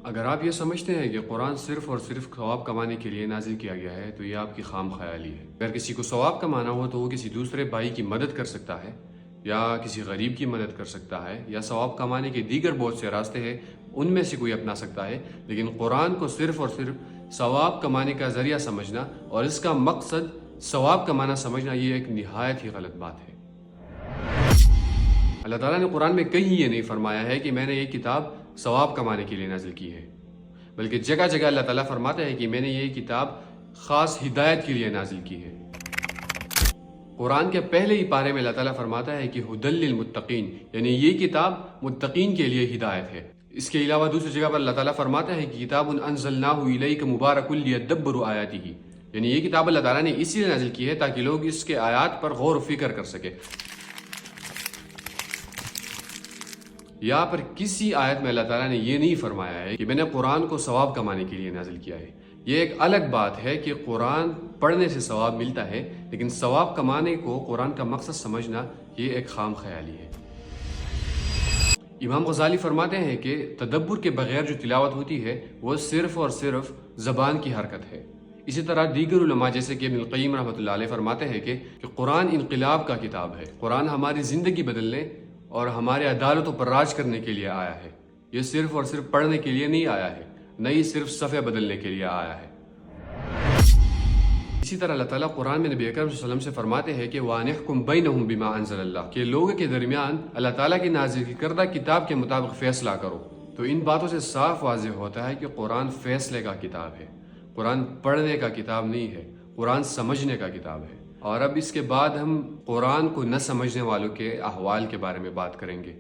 اگر آپ یہ سمجھتے ہیں کہ قرآن صرف اور صرف ثواب کمانے کے لیے نازل کیا گیا ہے تو یہ آپ کی خام خیالی ہے۔ اگر کسی کو ثواب کمانا ہو تو وہ کسی دوسرے بھائی کی مدد کر سکتا ہے، یا کسی غریب کی مدد کر سکتا ہے، یا ثواب کمانے کے دیگر بہت سے راستے ہیں، ان میں سے کوئی اپنا سکتا ہے، لیکن قرآن کو صرف اور صرف ثواب کمانے کا ذریعہ سمجھنا اور اس کا مقصد ثواب کمانا سمجھنا یہ ایک نہایت ہی غلط بات ہے۔ اللہ تعالیٰ نے قرآن میں کہیں یہ نہیں فرمایا ہے کہ میں نے یہ کتاب ثواب کمانے کے لیے نازل کی ہے، بلکہ جگہ جگہ اللہ تعالیٰ فرماتا ہے کہ میں نے یہ کتاب خاص ہدایت کے لیے نازل کی ہے۔ قرآن کے پہلے ہی پارے میں اللہ تعالیٰ فرماتا ہے کہ ھدی للمتقین، یعنی یہ کتاب متقین کے لیے ہدایت ہے۔ اس کے علاوہ دوسری جگہ پر اللہ تعالیٰ فرماتا ہے کہ کتاب انزلناہ الیک مبارک لیدبروا آیاتہ، یعنی یہ کتاب اللہ تعالیٰ نے اسی لیے نازل کی ہے تاکہ لوگ اس کے آیات پر غور و فکر کر سکے۔ یہاں پر کسی آیت میں اللہ تعالیٰ نے یہ نہیں فرمایا ہے کہ میں نے قرآن کو ثواب کمانے کے لیے نازل کیا ہے۔ یہ ایک الگ بات ہے کہ قرآن پڑھنے سے ثواب ملتا ہے، لیکن ثواب کمانے کو قرآن کا مقصد سمجھنا یہ ایک خام خیالی ہے۔ امام غزالی فرماتے ہیں کہ تدبر کے بغیر جو تلاوت ہوتی ہے وہ صرف اور صرف زبان کی حرکت ہے۔ اسی طرح دیگر علماء جیسے کہ ابن القیم رحمۃ اللہ علیہ فرماتے ہیں کہ قرآن انقلاب کا کتاب ہے۔ قرآن ہماری زندگی بدلنے اور ہمارے عدالتوں پر راج کرنے کے لیے آیا ہے۔ یہ صرف اور صرف پڑھنے کے لیے نہیں آیا ہے، نہ ہی صرف صفحے بدلنے کے لیے آیا ہے۔ اسی طرح اللہ تعالیٰ قرآن میں نبی اکرم صلی اللہ علیہ وسلم سے فرماتے ہیں کہ وَأَنِحْكُمْ بَيْنَهُمْ بِمَا أَنزَلَ اللَّهُ، کہ لوگوں کے درمیان اللہ تعالیٰ کی نازل کردہ کتاب کے مطابق فیصلہ کرو۔ تو ان باتوں سے صاف واضح ہوتا ہے کہ قرآن فیصلے کا کتاب ہے، قرآن پڑھنے کا کتاب نہیں ہے، قرآن سمجھنے کا کتاب ہے۔ اور اب اس کے بعد ہم قرآن کو نہ سمجھنے والوں کے احوال کے بارے میں بات کریں گے۔